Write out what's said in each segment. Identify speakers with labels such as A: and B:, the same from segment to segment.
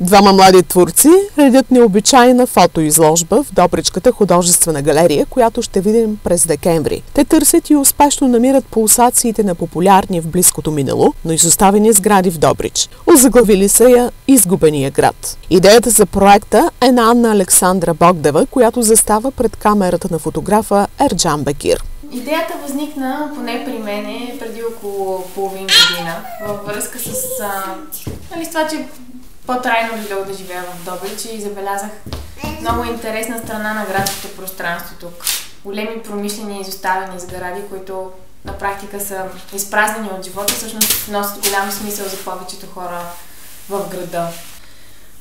A: Двама млади творци редят необичайна фотоизложба в Добричката художествена галерия, която ще видим през декември. Те търсят и успешно намират пулсациите на популярни в близкото минало, но изоставени сгради в Добрич. Озаглавили са я "Изгубения град". Идеята за проекта е на Анна Александра Богдева, която застава пред камерата на фотографа Ерджан Бекир.
B: Идеята възникна поне при мене преди около половин година във връзка с това, че по-трайно желал да живея в Добрич и забелязах много интересна страна на градското пространство тук. Големи промишлени изоставени сгради, които на практика са изпразнени от живота, всъщност носят голям смисъл за повечето хора в града.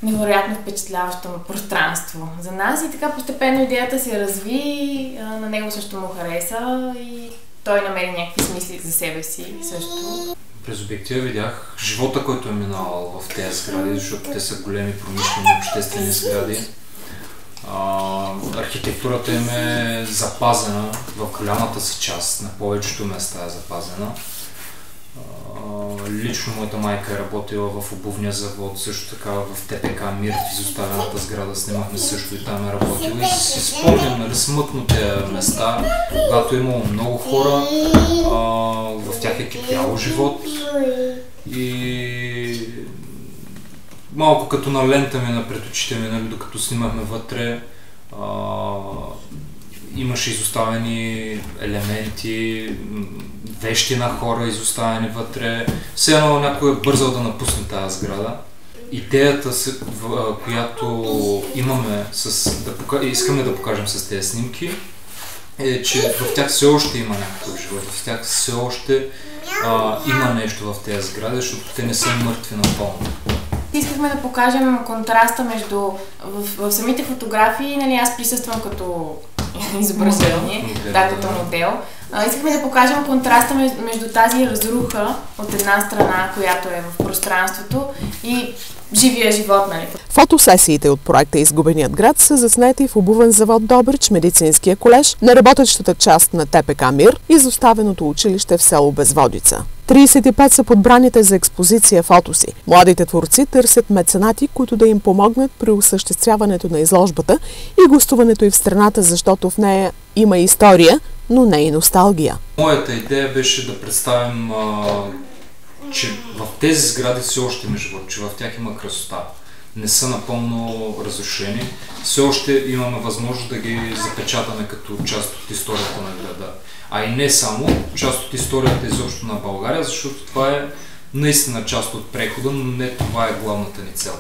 B: Невероятно впечатляващо пространство за нас и така постепенно идеята се разви, на него също му хареса и той намери някакви смисли за себе си също.
C: През обектива видях живота, който е минал в тези сгради, защото те са големи промишлени обществени сгради. Архитектурата им е запазена в голямата си част, на повечето места е запазена. Лично моята майка е работила в обувния завод, също така в ТПК "Мир", в изоставената сграда снимахме също и там е работила. И си спомням, нали, смътно тези места, когато е имало много хора, в тях е кипяло живот и малко като на лента ми напред очите ми, нали, докато снимахме вътре, имаше изоставени елементи, вещи на хора изоставени вътре. Все едно някой е бързал да напусне тази сграда. Идеята, която имаме, искаме да покажем с тези снимки, е, че в тях все още има някакъв живот, в тях все още има нещо в тези сгради, защото те не са мъртви напълно.
B: Искахме да покажем контраста между в самите фотографии, нали, аз присъствам като изображение, като модел. Искахме да покажем контраста между тази разруха от една страна, която е в пространството, и живия живот. Нали.
A: Фотосесиите от проекта "Изгубеният град" са заснети в обувен завод Добрич, медицинския колеж, неработещата част на ТПК "Мир", изоставеното училище в село Безводица. 35 са подбраните за експозиция фотоси. Младите творци търсят меценати, които да им помогнат при осъществяването на изложбата и гостуването й в страната, защото в нея има история, но не и носталгия.
C: Моята идея беше да представим, че в тези сгради все още има живот, че в тях има красота. Не са напълно разрушени. Все още имаме възможност да ги запечатаме като част от историята на града. А и не само част от историята изобщо на България, защото това е наистина част от прехода, но не това е главната ни цел.